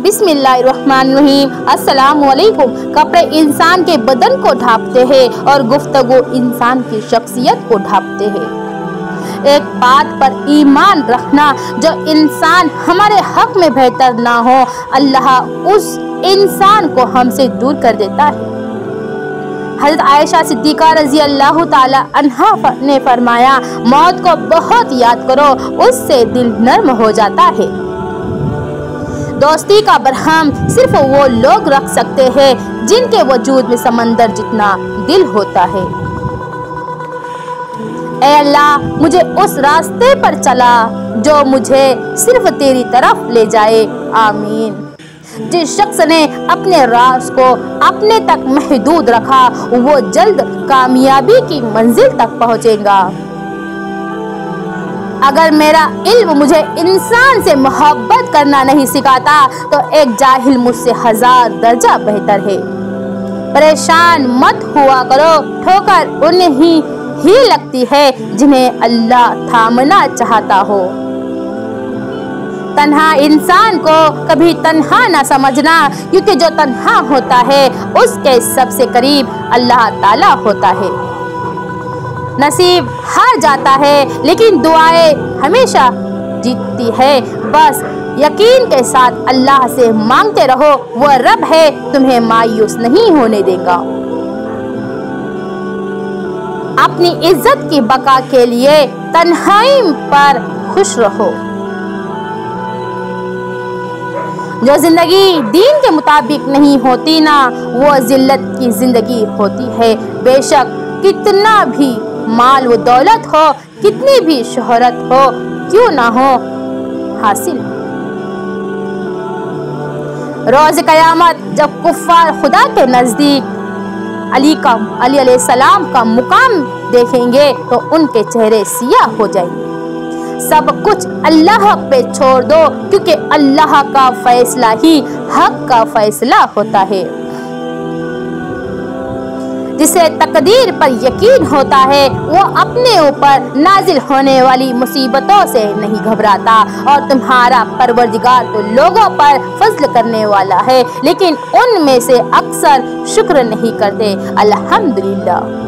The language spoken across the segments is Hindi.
बिस्मिल्लाहिर्रहमानिर्रहीम। अस्सलामुअलैकुम। कपड़े इंसान के बदन को ढांपते हैं और गुफ्तगू इंसान की शख्सियत को ढांपते हैं। एक बात पर ईमान रखना, जो इंसान हमारे हक में बेहतर ना हो, अल्लाह उस इंसान को हमसे दूर कर देता है। हज़रत आयशा सिद्दीक़ा रज़ी अल्लाह ताला अन्हा ने फरमाया, मौत को बहुत याद करो, उससे दिल नर्म हो जाता है। दोस्ती का बरहम सिर्फ वो लोग रख सकते हैं जिनके वजूद में समंदर जितना दिल होता है। ऐ अल्लाह, मुझे उस रास्ते पर चला जो मुझे सिर्फ तेरी तरफ ले जाए। आमीन। जिस शख्स ने अपने राज को अपने तक महदूद रखा, वो जल्द कामयाबी की मंजिल तक पहुंचेगा। अगर मेरा इल्म मुझे इंसान से मोहब्बत करना नहीं सिखाता, तो एक जाहिल मुझसे 1000 दर्जा बेहतर है। परेशान मत हुआ करो, ठोकर उन्हें ही लगती है जिन्हें अल्लाह थामना चाहता हो। तन्हा इंसान को कभी तन्हा ना समझना, क्योंकि जो तन्हा होता है उसके सबसे करीब अल्लाह ताला होता है। नसीब हार जाता है, लेकिन दुआएं हमेशा जीतती है। बस यकीन के साथ अल्लाह से मांगते रहो, वो रब है, तुम्हें मायूस नहीं होने देगा। अपनी इज्जत की बका के लिए तन्हाई पर खुश रहो। जो जिंदगी दीन के मुताबिक नहीं होती ना, वो जिल्लत की जिंदगी होती है। बेशक कितना भी माल व दौलत हो, कितनी भी शोहरत हो, क्यों ना हो हासिल। रोज कयामत जब कुफ्फार खुदा के नजदीक अली अलैहिस्सलाम का मुकाम देखेंगे, तो उनके चेहरे सियाह हो जाएंगे। सब कुछ अल्लाह पे छोड़ दो, क्योंकि अल्लाह का फैसला ही हक का फैसला होता है। जिसे तकदीर पर यकीन होता है, वो अपने ऊपर नाजिल होने वाली मुसीबतों से नहीं घबराता। और तुम्हारा परवरदिगार तो लोगों पर फजल करने वाला है, लेकिन उनमें से अक्सर शुक्र नहीं करते। अल्हम्दुलिल्लाह।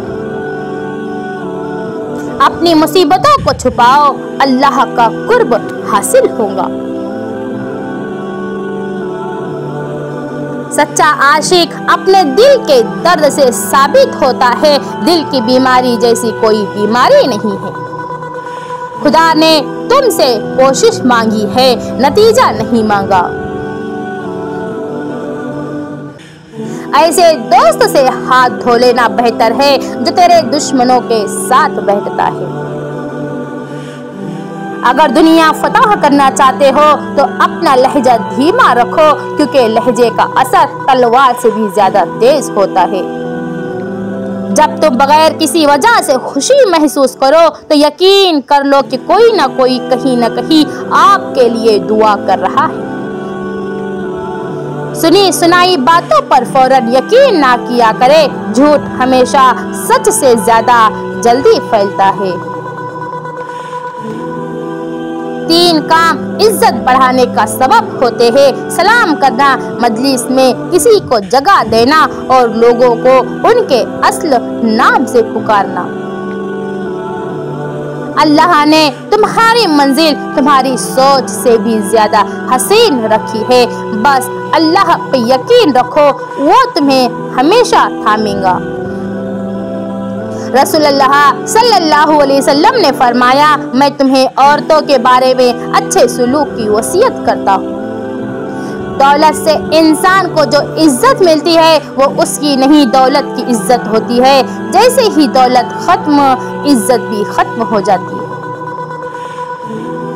अपनी मुसीबतों को छुपाओ, अल्लाह का कुर्ब हासिल होगा। सच्चा आशिक अपने दिल के दर्द से साबित होता है। दिल की बीमारी जैसी कोई बीमारी नहीं है। खुदा ने तुमसे कोशिश मांगी है, नतीजा नहीं मांगा। ऐसे दोस्त से हाथ धो लेना बेहतर है जो तेरे दुश्मनों के साथ बैठता है। अगर दुनिया फतह करना चाहते हो, तो अपना लहजा धीमा रखो, क्योंकि लहजे का असर तलवार से भी ज्यादा तेज होता है। जब तुम बगैर किसी वजह से खुशी महसूस करो, तो यकीन कर लो कि कोई ना कोई कहीं ना कहीं आपके लिए दुआ कर रहा है। सुनी सुनाई बातों पर फौरन यकीन ना किया करे। झूठ हमेशा सच से ज्यादा जल्दी फैलता है। 3 काम इज्जत बढ़ाने का सबब होते हैं: सलाम करना, मजलिस में किसी को जगह देना और लोगों को उनके असल नाम से पुकारना। अल्लाह ने तुम्हारी मंजिल तुम्हारी सोच से भी ज्यादा हसीन रखी है। बस अल्लाह पे यकीन रखो, वो तुम्हें हमेशा थामेगा। रसूलुल्लाह सल्लल्लाहु अलैहि वसल्लम ने फरमाया, मैं तुम्हें औरतों के बारे में अच्छे सुलूक की वसीयत करता हूँ। दौलत से इंसान को जो इज्जत मिलती है, वो उसकी नहीं दौलत की इज्जत होती है। जैसे ही दौलत खत्म, इज्जत भी खत्म हो जाती है।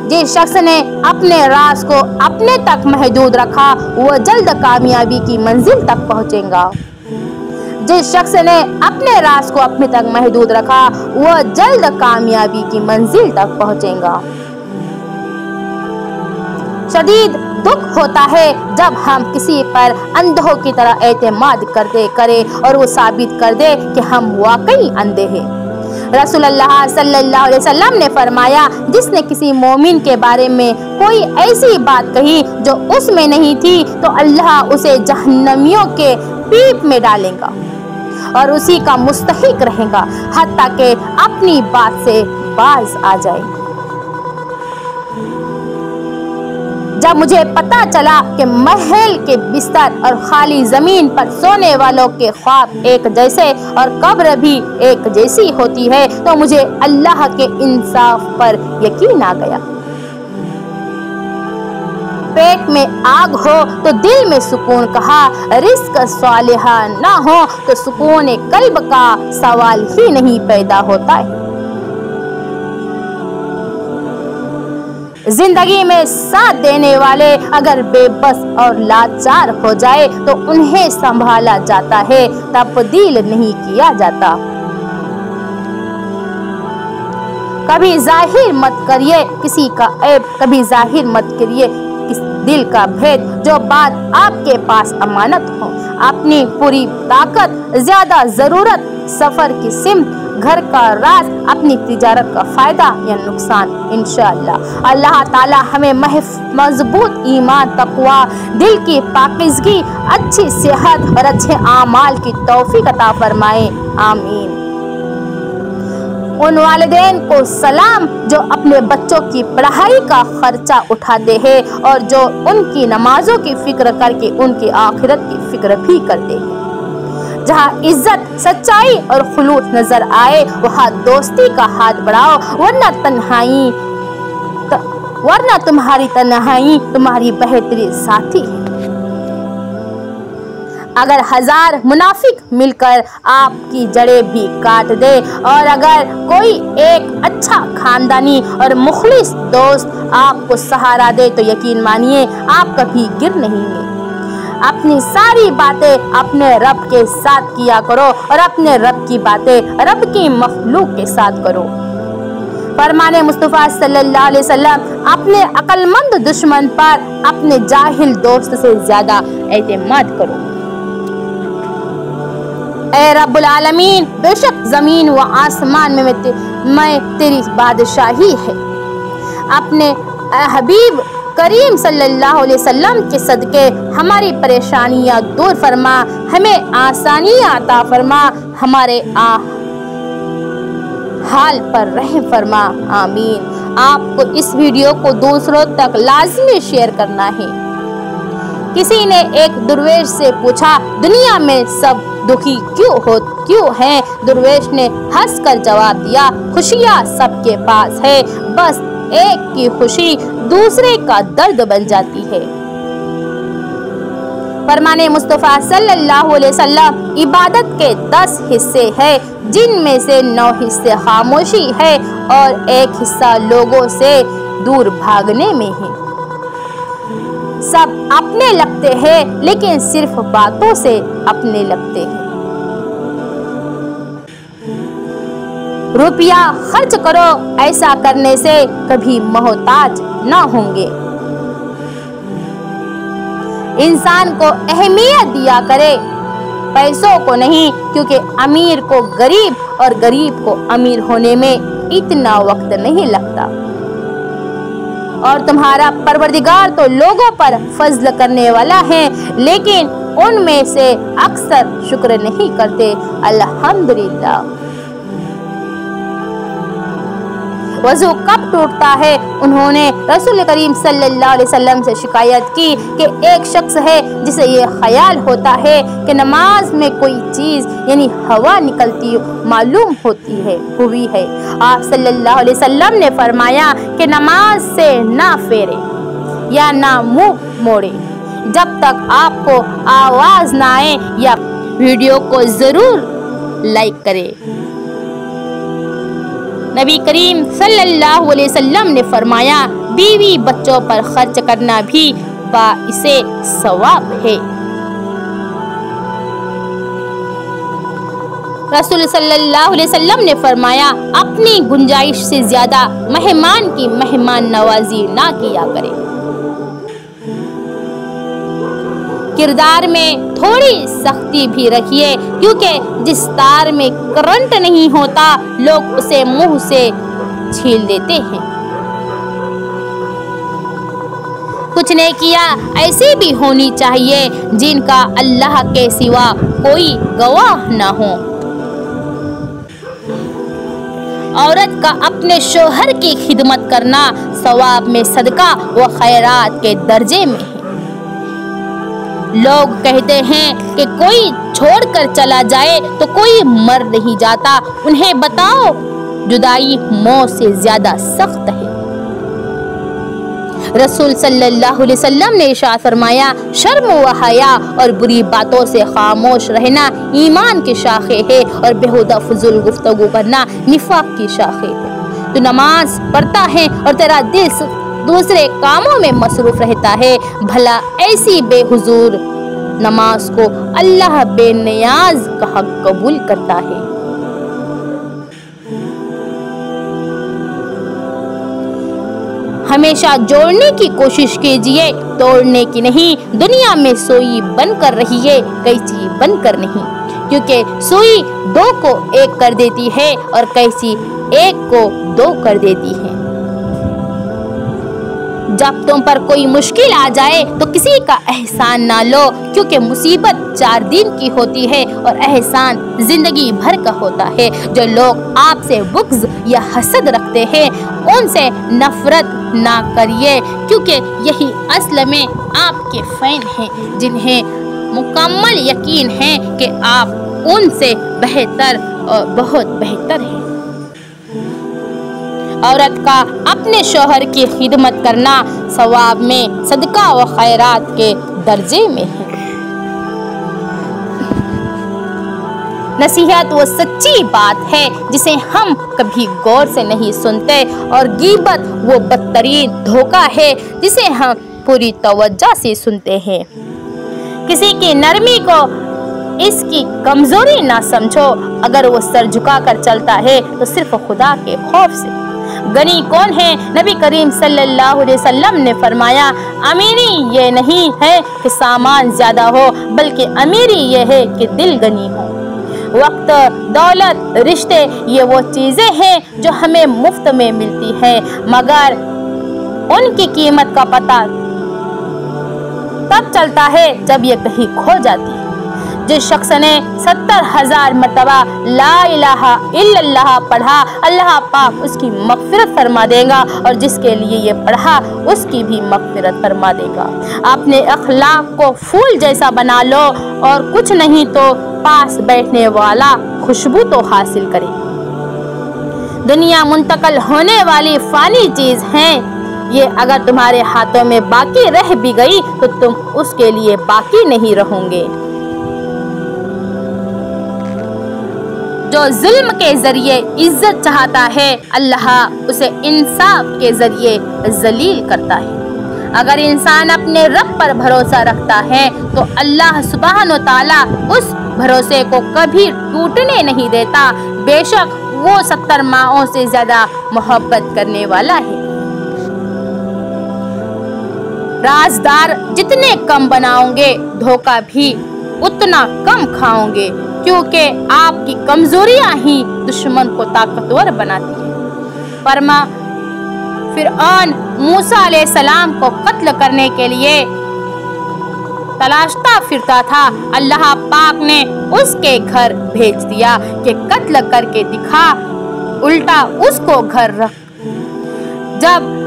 जिस शख्स ने अपने राज को अपने तक महदूद रखा, वो जल्द कामयाबी की मंजिल तक पहुंचेगा। जिस शख्स ने अपने राज को अपने तक महदूद रखा, वो जल्द कामयाबी की मंजिल तक पहुंचेगा। शदीद दुख होता है जब हम किसी पर अंधों की तरह एतमाद करें और वो साबित कर दे कि हम वाकई अंधे हैं। रसूलुल्लाह सल्लल्लाहु अलैहि वसल्लम ने फरमाया, जिसने किसी मोमिन के बारे में कोई ऐसी बात कही जो उसमें नहीं थी तो अल्लाह उसे जहन्नमियों के पीप में डालेगा और उसी का मुस्तहिक रहेगा हत्ता के अपनी बात से बाज आ जाए। जब मुझे पता चला कि महल के बिस्तर और खाली जमीन पर सोने वालों के ख्वाब एक जैसे और कब्र भी एक जैसी होती है तो मुझे अल्लाह के इंसाफ पर यकीन आ गया। पेट में आग हो तो दिल में सुकून कहा, रिस्क सालिहा ना हो तो सुकून कल्ब का सवाल ही नहीं पैदा होता है। जिंदगी में साथ देने वाले अगर बेबस और लाचार हो जाए तो उन्हें संभाला जाता है, तब्दील नहीं किया जाता। कभी जाहिर मत करिए किसी का ऐब, कभी जाहिर मत करिए दिल का भेद। जो बात आपके पास अमानत हो, अपनी पूरी ताकत, ज्यादा जरूरत, सफर की सिमत, घर का राज, अपनी तिजारत का फायदा या नुकसान, इंशाअल्लाह अल्लाह ताला हमें मजबूत ईमान, तकवा, दिल की पाकीज़गी, अच्छी सेहत और अच्छे आमाल की तौफीक अता फरमाए, आमीन। उन वालिदैन को सलाम जो अपने बच्चों की पढ़ाई का खर्चा उठाते हैं और जो उनकी नमाजों की फिक्र करके उनकी आखिरत की फिक्र भी करते हैं। जहाँ इज्जत, सच्चाई और खुलूस नजर आए वहाँ दोस्ती का हाथ बढ़ाओ, वरना तुम्हारी तन्हाई तुम्हारी बेहतरीन साथी है। अगर 1000 मुनाफिक मिलकर आपकी जड़ें भी काट दे और अगर कोई एक अच्छा खानदानी और मुखलिस दोस्त आपको सहारा दे तो यकीन मानिए आप कभी गिर नहीं गए। अपनी सारी बातें अपने रब के साथ किया करो और अपने रब की बातें रब की मखलूक के साथ करो। फरमाने मुस्तफ़ा सल्लल्लाहु अलैहि वसल्लम, अपने अक्लमंद दुश्मन पर अपने जाहिल दोस्त से ज्यादा एतमाद करो। ऐ रब्बुल आलमीन, बेशक जमीन व आसमान में तेरी बादशाही है। अपने हबीब करीम सल्लल्लाहु अलैहि वसल्लम के सदके हमारी परेशानियां दूर फरमा, हमें आसानियां अता फरमा, हमारे हाल पर रहम फरमा, आमीन। आपको इस वीडियो को दूसरों तक लाजमी शेयर करना है। किसी ने एक दुर्वेश से पूछा, दुनिया में सब दुखी क्यों हैं? दुर्वेश ने हंसकर जवाब दिया, खुशियाँ सबके पास है, बस एक की खुशी दूसरे का दर्द बन जाती है। फरमाने मुस्तफ़ा सल्लल्लाहु अलैहि वसल्लम, इबादत के 10 हिस्से हैं, जिनमें से 9 हिस्से खामोशी है और 1 हिस्सा लोगों से दूर भागने में है। सब अपने लगते हैं लेकिन सिर्फ बातों से अपने लगते हैं। रुपया खर्च करो, ऐसा करने से कभी मोहताज ना होंगे। इंसान को अहमियत दिया करे, पैसों को नहीं, क्योंकि अमीर को गरीब और गरीब को अमीर होने में इतना वक्त नहीं लगता। और तुम्हारा परवरदिगार तो लोगों पर फजल करने वाला है, लेकिन उनमें से अक्सर शुक्र नहीं करते। अल्हम्दुलिल्लाह। वज़ू कब टूटता है? उन्होंने रसूल करीम सल्लल्लाहु अलैहि वसल्लम से शिकायत की कि एक शख्स है जिसे ये ख्याल होता है कि नमाज में कोई चीज़ यानी हवा निकलती मालूम हुई है। आप सल्लल्लाहु अलैहि वसल्लम ने फरमाया कि नमाज से ना फेरे या ना मुंह मोड़े जब तक आपको आवाज़ ना आए, या वीडियो को ज़रूर लाइक करें। नबी करीम सल्लल्लाहु अलैहि वसल्लम ने फरमाया, बीवी बच्चों पर खर्च करना भी बाइसे सवाब है। रसूल सल्लल्लाहु अलैहि वसल्लम ने फरमाया, अपनी गुंजाइश से ज्यादा मेहमान की मेहमान नवाजी ना किया करें। किरदार में थोड़ी सख्ती भी रखिए, क्योंकि जिस तार में करंट नहीं होता लोग उसे मुंह से छील देते हैं। कुछ नेकियां ऐसी भी होनी चाहिए जिनका अल्लाह के सिवा कोई गवाह ना हो। औरत का अपने शोहर की खिदमत करना सवाब में सदका व खैरात के दर्जे में है। लोग कहते हैं कि कोई छोड़कर चला जाए तो कोई मर नहीं जाता। उन्हें बताओ, जुदाई मौत से ज्यादा सख्त है। रसूल सल्लल्लाहु अलैहि वसल्लम ने इरशाद फरमाया, शर्म व हया और बुरी बातों से खामोश रहना ईमान की शाखें है और बेहुदा फजूल गुफ्तगू करना निफाक की शाखें है। तो नमाज पढ़ता है और तेरा दिल दूसरे कामों में मसरूफ रहता है, भला ऐसी बेहुजूर नमाज को अल्लाह बेनियाज का हक कबूल करता है। हमेशा जोड़ने की कोशिश कीजिए, तोड़ने की नहीं। दुनिया में सुई बनकर रहिए, कैंची बनकर नहीं, क्योंकि सुई दो को एक कर देती है और कैंची एक को दो कर देती है। जब तुम पर कोई मुश्किल आ जाए तो किसी का एहसान ना लो, क्योंकि मुसीबत 4 दिन की होती है और एहसान जिंदगी भर का होता है। जो लोग आपसे बुग़्ज़ या हसद रखते हैं उनसे नफरत ना करिए, क्योंकि यही असल में आपके फैन हैं, जिन्हें मुकम्मल यकीन है कि आप उनसे बेहतर और बहुत बेहतर हैं। औरत का अपने शौहर की खिदमत करना सवाब में सदका व खैरात के दर्जे में है। नसीहत वो सच्ची बात है जिसे हम कभी गौर से नहीं सुनते, और गीबत वो बदतरीन धोखा है जिसे हम पूरी तवज्जो से सुनते हैं। किसी की नरमी को इसकी कमजोरी ना समझो। अगर वो सर झुकाकर चलता है तो सिर्फ खुदा के खौफ से। गनी कौन है? नबी करीम सल्लल्लाहु अलैहि वसल्लम ने फरमाया, अमीरी ये नहीं है कि सामान ज्यादा हो, बल्कि अमीरी ये है कि दिल गनी हो। वक्त, दौलत, रिश्ते ये वो चीजें हैं जो हमें मुफ्त में मिलती हैं, मगर उनकी कीमत का पता तब चलता है जब ये कहीं खो जाती है। जिस शख्स ने 70,000 मरतबा ला इलाहा इल्लल्लाह पढ़ा, अल्लाह पाक उसकी मग़फ़िरत फरमा देगा, और जिसके लिए ये पढ़ा उसकी भी मग़फ़िरत फरमा देगा। अपने अखलाक को फूल जैसा बना लो, और कुछ नहीं तो पास बैठने वाला खुशबू तो हासिल करे। दुनिया मुंतकल होने वाली फ़ानी चीज़ है, ये अगर तुम्हारे हाथों में बाकी रह भी गई तो तुम उसके लिए बाकी नहीं रहोगे। जो जुल्म के जरिए इज्जत चाहता है, अल्लाह उसे इंसाफ के जरिए जलील करता है। अगर इंसान अपने रब पर भरोसा रखता है तो अल्लाह सुब्हान व तआला उस भरोसे को कभी टूटने नहीं देता। बेशक वो 70 माओं से ज्यादा मोहब्बत करने वाला है। राजदार जितने कम बनाओगे, धोखा भी उतना कम खाओगे, क्योंकि आपकी कमजोरियां ही दुश्मन को ताकतवर बनाती हैं। फरमा फिरऔन मूसा अलैहिस्सलाम को कत्ल करने के लिए तलाशता फिरता था, अल्लाह पाक ने उसके घर भेज दिया कि कत्ल करके दिखा, उल्टा उसको घर रख। जब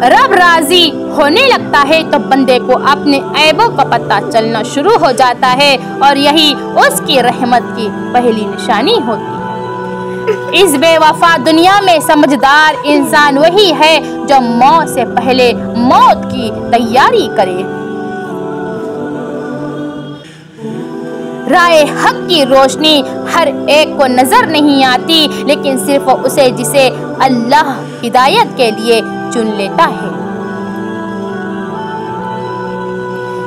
रब राजी होने लगता है तो बंदे को अपने ऐबों का पता चलना शुरू हो जाता है, और यही उसकी रहमत की पहली निशानी होती है। इस बेवफा दुनिया में समझदार इंसान वही है जो मौत से पहले मौत की तैयारी करे। राह हक की रोशनी हर एक को नजर नहीं आती, लेकिन सिर्फ उसे जिसे अल्लाह हिदायत के लिए चुन लेता है।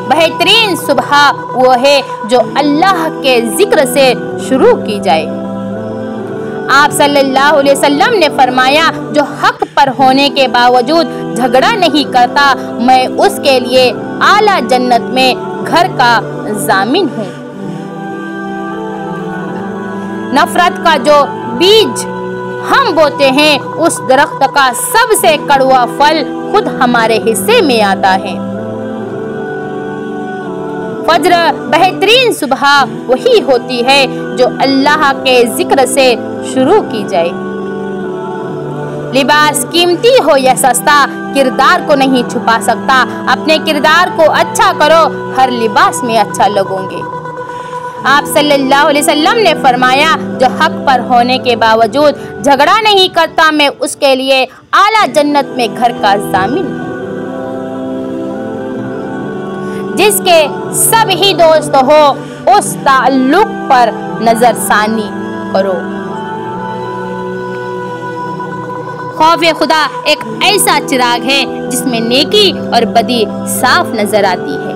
बेहतरीन सुबह वो है जो अल्लाह के जिक्र से शुरू की जाए। आप सल्लल्लाहु अलैहि वसल्लम ने फरमाया, जो हक पर होने के बावजूद झगड़ा नहीं करता, मैं उसके लिए आला जन्नत में घर का जामिन हूँ। नफरत का जो बीज हम बोते हैं, उस दरख्त का सबसे कड़वा फल खुद हमारे हिस्से में आता है। फज्र बेहतरीन सुबह वही होती है जो अल्लाह के जिक्र से शुरू की जाए। लिबास कीमती हो या सस्ता, किरदार को नहीं छुपा सकता। अपने किरदार को अच्छा करो, हर लिबास में अच्छा लगोगे। आप सल्लल्लाहु अलैहि वसल्लम ने फरमाया, जो हक पर होने के बावजूद झगड़ा नहीं करता, मैं उसके लिए आला जन्नत में घर का जामिन हूँ। जिसके सब ही दोस्त हो, उस ताल्लुक पर नजरसानी करो। खौफ खुदा एक ऐसा चिराग है जिसमें नेकी और बदी साफ नजर आती है।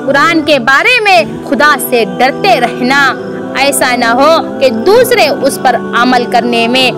कुरान के बारे में खुदा से डरते रहना, ऐसा ना हो कि दूसरे उस पर अमल करने में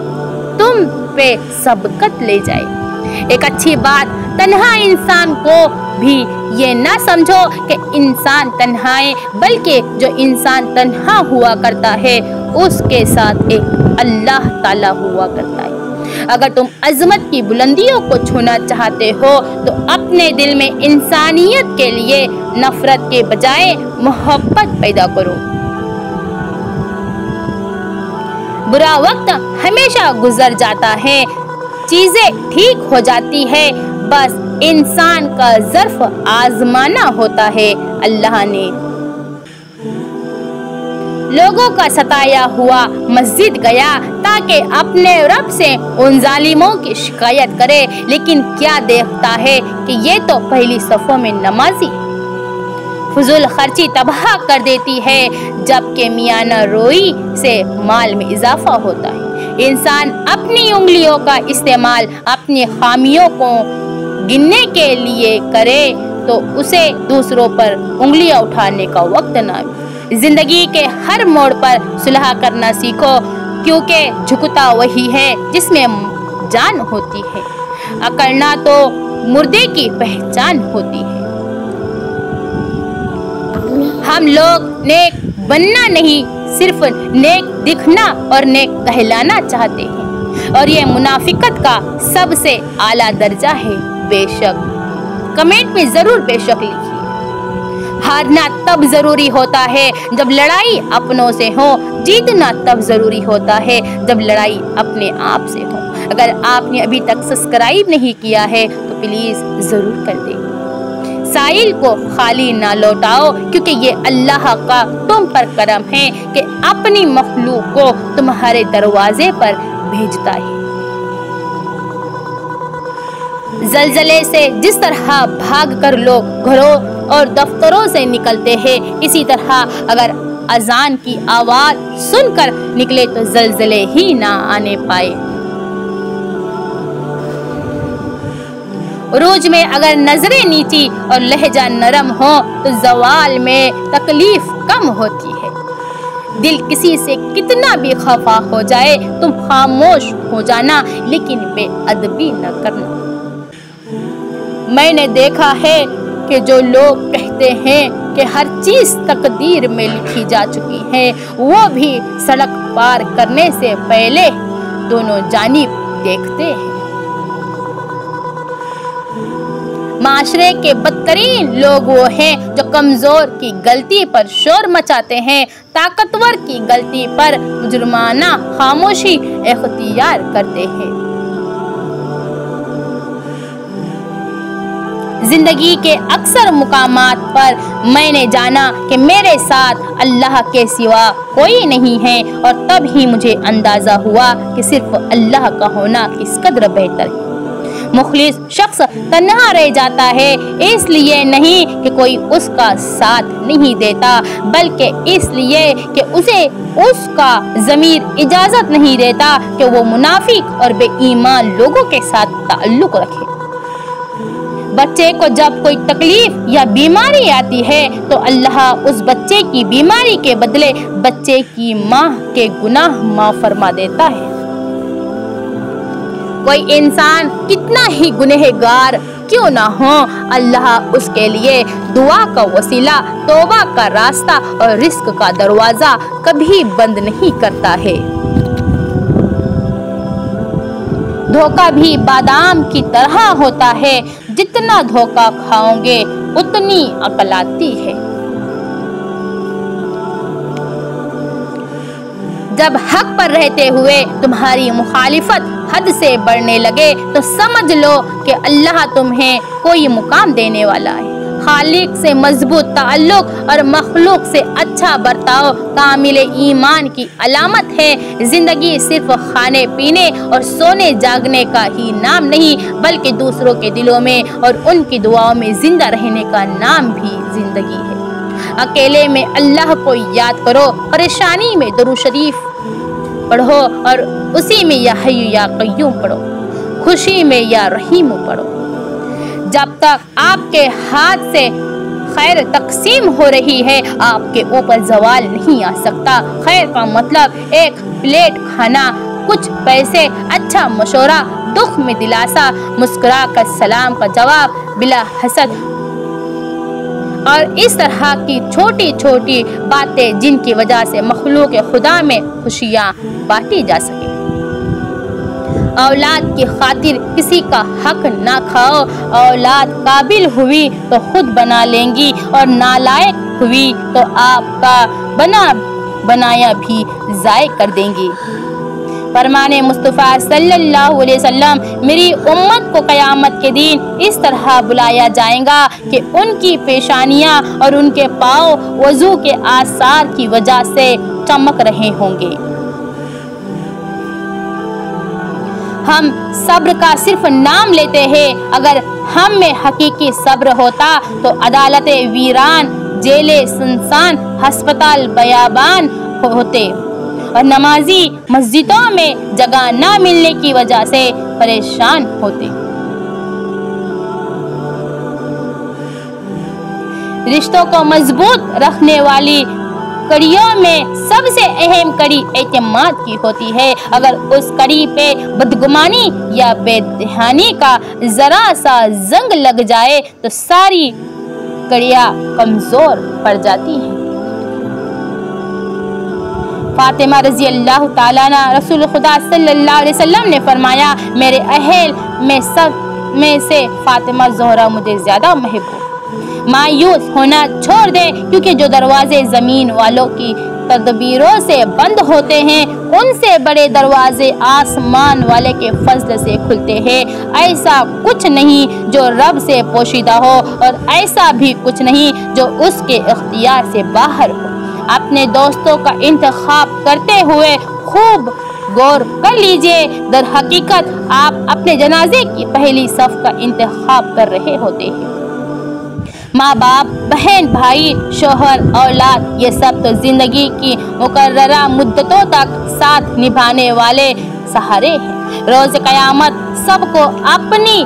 तुम पे सबकत ले जाए। एक अच्छी बात, तन्हा इंसान को भी ये ना समझो कि इंसान तन्हा है, बल्कि जो इंसान तन्हा हुआ करता है उसके साथ एक अल्लाह ताला हुआ करता है। अगर तुम अजमत की बुलंदियों को छूना चाहते हो तो अपने दिल में इंसानियत के लिए नफरत के बजाय मोहब्बत पैदा करो। बुरा वक्त हमेशा गुजर जाता है, चीजें ठीक हो जाती है, बस इंसान का ज़र्फ आजमाना होता है। अल्लाह ने लोगों का सताया हुआ मस्जिद गया ताकि अपने रब से उन जालिमों की शिकायत करे, लेकिन क्या देखता है कि ये तो पहली सफ़ों में नमाजी। फजूल खर्ची तबाह कर देती है, जबकि मियाना रोई से माल में इजाफा होता है। इंसान अपनी उंगलियों का इस्तेमाल अपनी खामियों को गिनने के लिए करे तो उसे दूसरों पर उंगलियां उठाने का वक्त ना आए। जिंदगी के हर मोड़ पर सुलह करना सीखो, क्योंकि झुकता वही है जिसमें जान होती है। अकड़ना तो मुर्दे की पहचान होती है। हम लोग नेक बनना नहीं, सिर्फ नेक दिखना और नेक कहलाना चाहते हैं, और ये मुनाफिकत का सबसे आला दर्जा है। बेशक कमेंट में जरूर बेशक लिखिए। हारना तब जरूरी होता है जब लड़ाई अपनों से हो, जीतना तब जरूरी होता है जब लड़ाई अपने आप से हो। अगर आपने अभी तक सब्सक्राइब नहीं किया है तो प्लीज जरूर कर दें। साइल को खाली ना लौटाओ, क्योंकि ये अल्लाह का तुम पर करम है कि अपनी मखलूक को तुम्हारे दरवाजे पर भेजता है। जलजले से जिस तरह भाग कर लोग घरों और दफ्तरों से निकलते हैं, इसी तरह अगर अजान की आवाज सुनकर निकले तो जलजले ही ना आने पाए। रोज में अगर नजरें नीची और लहजा नरम हो तो जवाल में तकलीफ कम होती है। दिल किसी से कितना भी खफा हो जाए तुम खामोश हो जाना, लेकिन बेअदबी न करना। मैंने देखा है कि जो लोग कहते हैं कि हर चीज तकदीर में लिखी जा चुकी है, वो भी सड़क पार करने से पहले दोनों जानिब देखते हैं। माशरे के बदतरीन लोग वो हैं जो कमजोर की गलती पर शोर मचाते हैं, ताकतवर की गलती पर मुजरमाना खामोशी इख्तियार करते हैं। जिंदगी के अक्सर मुकामात पर मैंने जाना कि मेरे साथ अल्लाह के सिवा कोई नहीं है, और तब ही मुझे अंदाजा हुआ कि सिर्फ अल्लाह का होना किस कदर बेहतर है। मुखलिस शख्स तन्हा रह जाता है, इसलिए नहीं कि कोई उसका साथ नहीं देता, बल्कि इसलिए कि उसे उसका ज़मीर इजाज़त नहीं देता कि वो मुनाफिक और बेईमान लोगों के साथ ताल्लुक़ रखे। बच्चे को जब कोई तकलीफ या बीमारी आती है तो अल्लाह उस बच्चे की बीमारी के बदले बच्चे की माँ के गुनाह माफ़ फरमा देता है। कोई इंसान कितना ही गुनहगार क्यों ना हो, अल्लाह उसके लिए दुआ का वसीला, तौबा का रास्ता और रिस्क का दरवाजा कभी बंद नहीं करता है। धोखा भी बादाम की तरह होता है, जितना धोखा खाओगे उतनी अकल आती है। जब हक पर रहते हुए तुम्हारी मुखालिफत हद से बढ़ने लगे तो समझ लो कि अल्लाह तुम्हें कोई मुकाम देने वाला है। खालिक से मजबूत ताल्लुक और मखलूक से अच्छा बर्ताव कामिल ईमान की अलामत है। जिंदगी सिर्फ खाने पीने और सोने जागने का ही नाम नहीं, बल्कि दूसरों के दिलों में और उनकी दुआओं में जिंदा रहने का नाम भी जिंदगी है। अकेले में अल्लाह को याद करो, परेशानी में दुरूद शरीफ पढ़ो और उसी में या हय्यु या क़य्यूम पढ़ो, खुशी में या रहीम पढ़ो। जब तक आपके हाथ से खैर तकसीम हो रही है, आपके ऊपर जवाल नहीं आ सकता। खैर का मतलब एक प्लेट खाना, कुछ पैसे, अच्छा मशवरा, दुख में दिलासा, मुस्कुरा कर सलाम का जवाब बिला हसद और इस तरह की छोटी छोटी बातें जिनकी वजह से मखलूक खुदा में खुशियाँ बांटी जा सके। औलाद की खातिर किसी का हक ना खाओ। औलाद काबिल हुई तो खुद बना लेंगी और नालायक हुई तो आपका बनाया भी ज़ाय कर देंगी। फरमाने मुस्तफ़ा सल्लल्लाहु अलैहि वसल्लम, मेरी उम्मत को क़यामत के दिन इस तरह बुलाया जाएगा कि उनकी पेशानियाँ और उनके पाँव वज़ू के आसार की वजह से चमक रहे होंगे। हम सब्र का सिर्फ नाम लेते हैं। अगर हम में हकीकी सब्र होता तो अदालतें वीरान, जेलें सुनसान, हस्पताल बयाबान होते और नमाजी मस्जिदों में जगह न मिलने की वजह से परेशान होते। रिश्तों को मजबूत रखने वाली कड़ियों में सबसे अहम कड़ी एतमाद की होती है। अगर उस कड़ी पे बदगुमानी या बेध्यानी का जरा सा जंग लग जाए तो सारी कड़ियाँ कमजोर पड़ जाती हैं। फातिमा रज़ी अल्लाह ताला अन्हा, रसूल खुदा सल्लल्लाहु अलैहि वसल्लम ने फरमाया, मेरे अहल में सब में से फातिमा ज़ोहरा मुझे ज़्यादा महबूब। मायूस होना छोड़ दे, क्योंकि जो दरवाजे ज़मीन वालों की तदबीरों से बंद होते हैं, उनसे बड़े दरवाजे आसमान वाले के फजल से खुलते हैं। ऐसा कुछ नहीं जो रब से पोशीदा हो और ऐसा भी कुछ नहीं जो उसके इख्तियार से बाहर हो। अपने दोस्तों का इंतखाब करते हुए खूब गौर कर लीजिए। दर हकीकत आप अपने जनाजे की पहली सफ का इंतखाब कर रहे होते हैं। माँ बाप, बहन भाई, शोहर, औलाद, ये सब तो जिंदगी की मुकर्ररा मुद्दतों तक साथ निभाने वाले सहारे हैं। रोज क़यामत सबको अपनी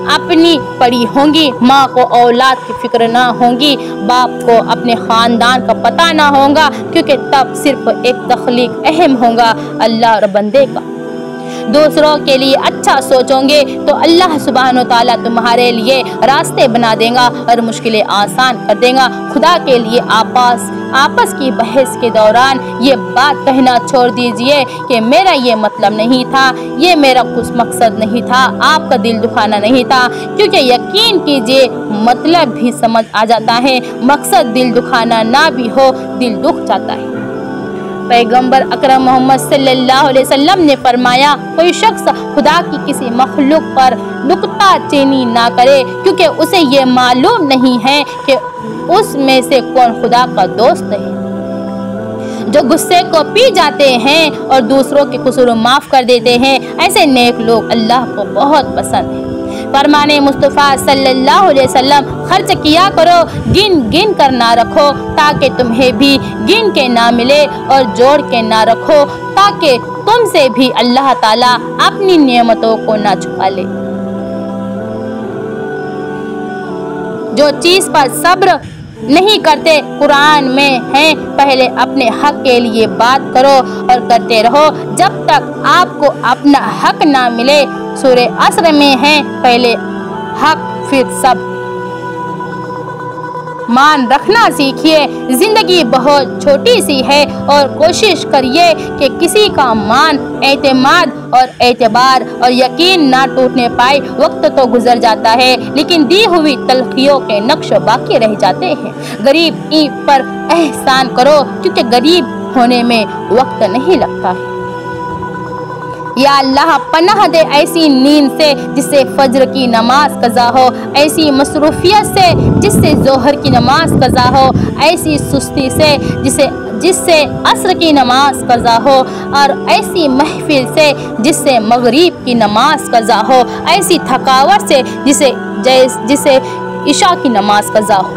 अपनी पड़ी होंगी। माँ को औलाद की फिक्र ना होगी, बाप को अपने ख़ानदान का पता ना होगा, क्योंकि तब सिर्फ एक तख्लीक अहम होगा, अल्लाह और बंदे का। दूसरों के लिए अच्छा सोचोगे तो अल्लाह सुब्हान व तआला तुम्हारे लिए रास्ते बना देगा और मुश्किलें आसान कर देगा। खुदा के लिए आपस की बहस के दौरान ये बात कहना छोड़ दीजिए कि मेरा ये मतलब नहीं था, ये मेरा कुछ मकसद नहीं था, आपका दिल दुखाना नहीं था, क्योंकि यकीन कीजिए मतलब भी समझ आ जाता है, मकसद दिल दुखाना ना भी हो, दिल दुख जाता है। पैगंबर अकरम मोहम्मद सल्लल्लाहु अलैहि वसल्लम ने फरमाया, कोई शख्स खुदा की किसी मखलूक पर नुक्ता चीनी ना करे, क्योंकि उसे ये मालूम नहीं है कि उसमें से कौन खुदा का दोस्त है। जो गुस्से को पी जाते हैं और दूसरों के कसूर माफ़ कर देते हैं, ऐसे नेक लोग अल्लाह को बहुत पसंद है। फरमाने मुस्तफ़ा सल्लल्लाहु अलैहि वसल्लम, खर्च किया करो, गिन गिन कर ना रखो, ताकि तुम्हें भी गिन के ना मिले, और जोड़ के ना रखो, ताकि तुमसे भी अल्लाह ताला अपनी नेमतों को ना छुपा ले। जो चीज़ पर सब्र नहीं करते कुरान में है, पहले अपने हक के लिए बात करो और करते रहो जब तक आपको अपना हक ना मिले। सूरह अस्र में है, पहले हक फिर सब मान रखना सीखिए। जिंदगी बहुत छोटी सी है और कोशिश करिए कि किसी का मान, एतमाद और एतबार और यकीन ना टूटने पाए। वक्त तो गुजर जाता है लेकिन दी हुई तलखियों के नक्श बाकी रह जाते हैं। गरीब पर एहसान करो क्योंकि गरीब होने में वक्त नहीं लगता है। या अल्लाह पनाह दे ऐसी नींद से जिससे फज्र की नमाज कज़ा हो, ऐसी मसरूफियत से जिससे जोहर की नमाज कज़ा हो, ऐसी सुस्ती से जिससे असर की नमाज कज़ा हो, और ऐसी महफिल से जिससे मगरिब की नमाज कज़ा हो, ऐसी थकावट से जिसे इशा की नमाज कज़ा हो।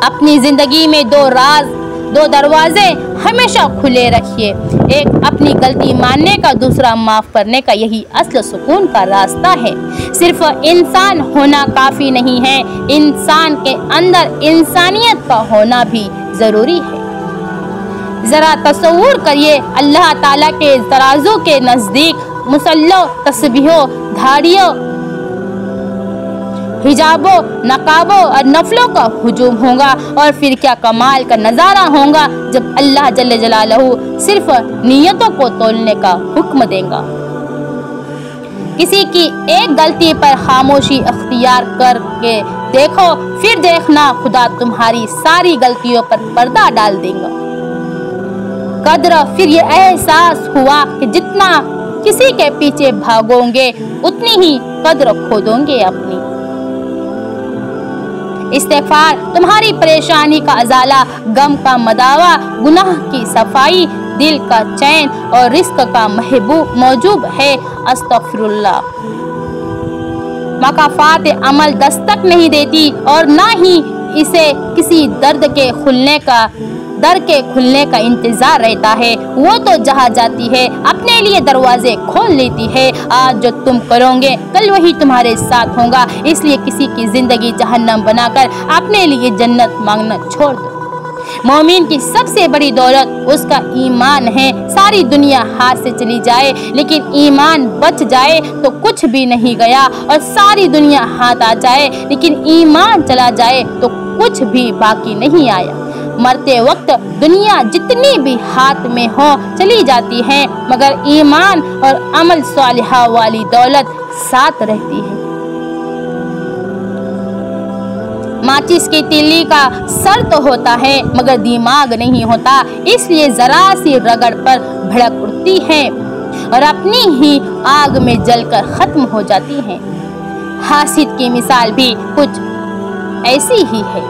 अपनी ज़िंदगी में दो दरवाजे हमेशा खुले रखिए। एक अपनी गलती मानने का, दूसरा माफ़ करने का। यही असल सुकून का रास्ता है। सिर्फ इंसान होना काफ़ी नहीं है, इंसान के अंदर इंसानियत का होना भी ज़रूरी है। ज़रा तसव्वुर करिए, अल्लाह ताला के तराजू के नज़दीक मुसल्लों, तस्बीहों, धाड़ियों, हिजाबों, नकाबों और नफलों का हुजूम होगा। और फिर क्या कमाल का नज़ारा होगा जब अल्लाह जल्ले जलालहू सिर्फ नियतों को तोलने का हुक्म देगा। किसी की एक गलती पर खामोशी अख्तियार करके देखो, फिर देखना खुदा तुम्हारी सारी गलतियों पर पर्दा डाल देगा। कद्र फिर ये एहसास हुआ कि जितना किसी के पीछे भागोगे उतनी ही कद्र खो दोगे अपनी। इस्तिग़फ़ार तुम्हारी परेशानी का अज़ाला, गम का मदावा, गुनाह की सफाई, दिल का चैन और रिस्क का मौजूब है। अस्तग़फ़िरुल्लाह। मकाफ़ात अमल दस्तक नहीं देती और ना ही इसे किसी दर के खुलने का इंतजार रहता है। वो तो जहाँ जाती है अपने लिए दरवाजे खोल लेती है। आज जो तुम करोगे कल वही तुम्हारे साथ होगा। इसलिए किसी की जिंदगी जहन्नम बनाकर अपने लिए जन्नत मांगना छोड़ दो। मोमिन की सबसे बड़ी दौलत उसका ईमान है। सारी दुनिया हाथ से चली जाए लेकिन ईमान बच जाए तो कुछ भी नहीं गया, और सारी दुनिया हाथ आ जाए लेकिन ईमान चला जाए तो कुछ भी बाकी नहीं आया। मरते वक्त दुनिया जितनी भी हाथ में हो चली जाती है, मगर ईमान और अमल सालिहा वाली दौलत साथ रहती है। माचिस की तीली का सर तो होता है मगर दिमाग नहीं होता, इसलिए जरा सी रगड़ पर भड़क उठती है और अपनी ही आग में जलकर खत्म हो जाती है। हासिद की मिसाल भी कुछ ऐसी ही है।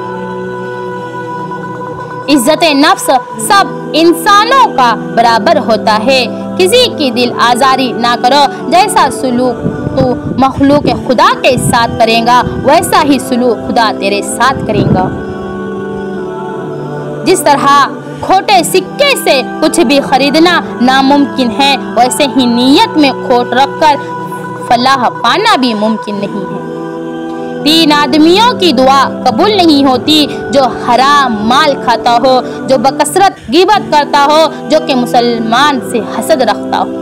इज्जत नफ्स सब इंसानों का बराबर होता है। किसी की दिल आजारी ना करो। जैसा सुलूक तू मखलूक खुदा के साथ करेगा वैसा ही सुलूक खुदा तेरे साथ करेगा। जिस तरह खोटे सिक्के से कुछ भी खरीदना नामुमकिन है, वैसे ही नीयत में खोट रखकर फलाह पाना भी मुमकिन नहीं है। 3 आदमियों की दुआ कबूल नहीं होती, जो हराम माल खाता हो, जो बकसरत गिबत करता हो, जो कि मुसलमान से हसद रखता हो।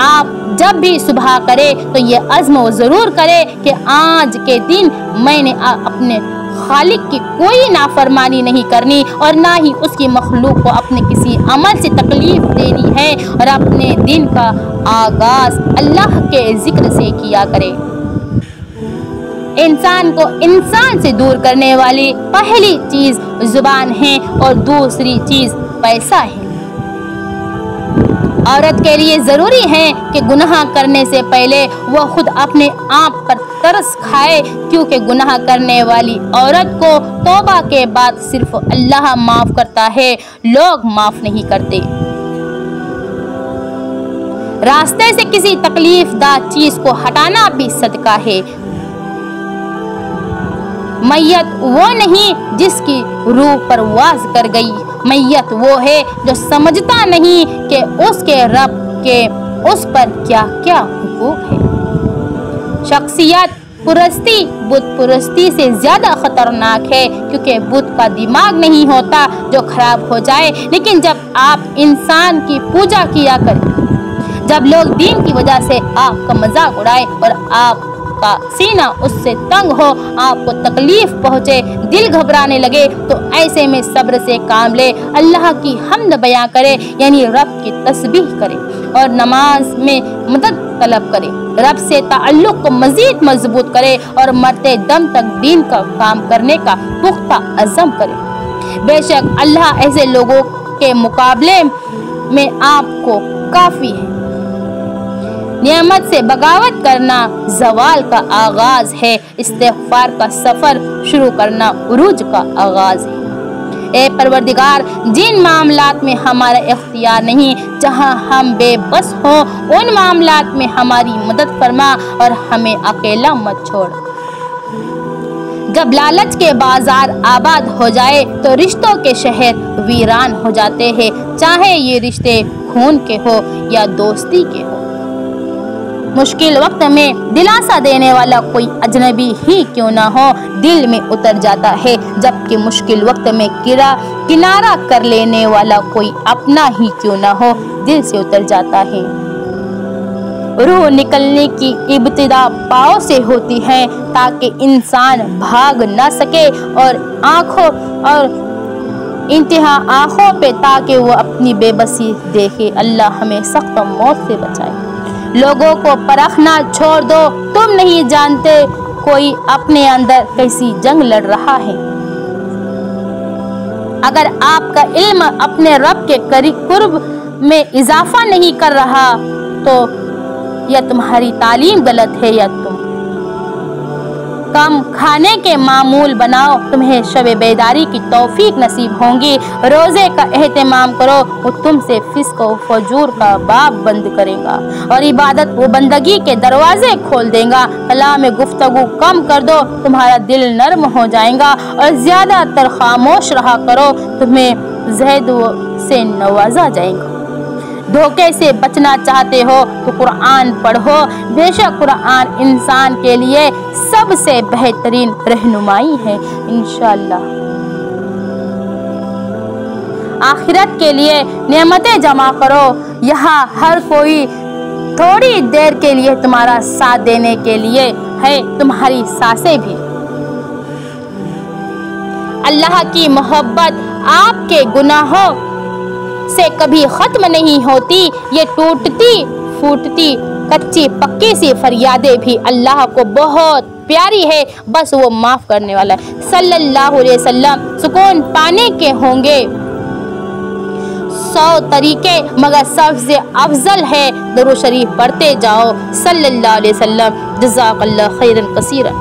आप जब भी सुबह करे तो ये अज़्म ज़रूर करे कि आज के दिन मैंने अपने खालिक की कोई नाफरमानी नहीं करनी और ना ही उसकी मखलूक को अपने किसी अमल से तकलीफ देनी है, और अपने दिन का आगाज अल्लाह के जिक्र से किया करे। इंसान को इंसान से दूर करने वाली पहली चीज जुबान है और दूसरी चीज पैसा है। औरत के लिए जरूरी है कि गुनाह करने से पहले वह खुद अपने आप पर तरस खाए, क्योंकि गुनाह करने वाली औरत को तौबा के बाद सिर्फ अल्लाह माफ करता है, लोग माफ नहीं करते। रास्ते से किसी तकलीफदार चीज को हटाना भी सदका है। मैयत वो नहीं जिसकी रूह परवाज कर गई, मैयत वो है जो समझता नहीं कि उसके रब के उस पर क्या क्या हुकूक है। शख्सियत पुरस्ती बुत पुरस्ती से ज्यादा खतरनाक है, क्योंकि बुत का दिमाग नहीं होता जो खराब हो जाए। लेकिन जब आप इंसान की पूजा किया करें, जब लोग दीन की वजह से आपका मजाक उड़ाए और आप आपका सीना उससे तंग हो, आपको तकलीफ पहुँचे, दिल घबराने लगे, तो ऐसे में सब्र से काम ले, अल्लाह की हम्द बयां करे, यानी रब की तस्बीह करे और नमाज में मदद तलब करे, रब से ताल्लुक को मजीद मजबूत करे और मरते दम तक दीन का काम करने का पुख्ता अज़म करे। बेशक अल्लाह ऐसे लोगों के मुकाबले में आपको काफ़ी है। नियामत से बगावत करना ज़वाल का आगाज़ है, इस्तिग़फ़ार का सफ़र शुरू करना उरूज का आगाज़ है। ए परवरदिगार, जिन मामलात में हमारा इख्तियार नहीं, जहां हम बेबस हों, उन मामलात में हमारी मदद फरमा और हमें अकेला मत छोड़। जब लालच के बाजार आबाद हो जाए तो रिश्तों के शहर वीरान हो जाते हैं, चाहे ये रिश्ते खून के हो या दोस्ती के हो। मुश्किल वक्त में दिलासा देने वाला कोई अजनबी ही क्यों ना हो, दिल में उतर जाता है, जबकि मुश्किल वक्त में किनारा कर लेने वाला कोई अपना ही क्यों ना हो, दिल से उतर जाता है। रूह निकलने की इब्तिदा पाँव से होती है, ताकि इंसान भाग न सके, और इंतहा आँखों पे, ताकि वो अपनी बेबसी देखे। अल्लाह हमें सख्त मौत से बचाए। लोगों को परखना छोड़ दो, तुम नहीं जानते कोई अपने अंदर कैसी जंग लड़ रहा है। अगर आपका इल्म अपने रब के कुर्ब में इजाफा नहीं कर रहा, तो या तुम्हारी तालीम गलत है या तुम कम खाने के मामूल बनाओ, तुम्हें शब बेदारी की तौफीक नसीब होंगी। रोज़े का एहतमाम करो, वो तुमसे फिस्क व फजूर का बाब बंद करेगा और इबादत व बंदगी के दरवाजे खोल देगा। कलाम में गुफ्तगू कम कर दो, तुम्हारा दिल नर्म हो जाएगा, और ज़्यादातर खामोश रहा करो, तुम्हें ज़हद से नवाजा जाएगा। धोखे से बचना चाहते हो तो कुरान पढ़ो, बेशक कुरान इंसान के लिए सबसे बेहतरीन रहनुमाई है। इंशाअल्लाह आखिरत के लिए नेमतें जमा करो। यहाँ हर कोई थोड़ी देर के लिए तुम्हारा साथ देने के लिए है, तुम्हारी सांसें भी। अल्लाह की मोहब्बत आपके गुनाहों से कभी खत्म नहीं होती। ये टूटती फूटती कच्ची पक्की सी फरियादें भी अल्लाह को बहुत प्यारी है, बस वो माफ़ करने वाला है। सल्लल्लाहु अलैहि वसल्लम सुकून पाने के होंगे 100 तरीके, मगर सबसे अफजल है दुरूद शरीफ पढ़ते जाओ। सल्लल्लाहु अलैहि वसल्लम। जज़ाकल्लाह खैरन कसीरन।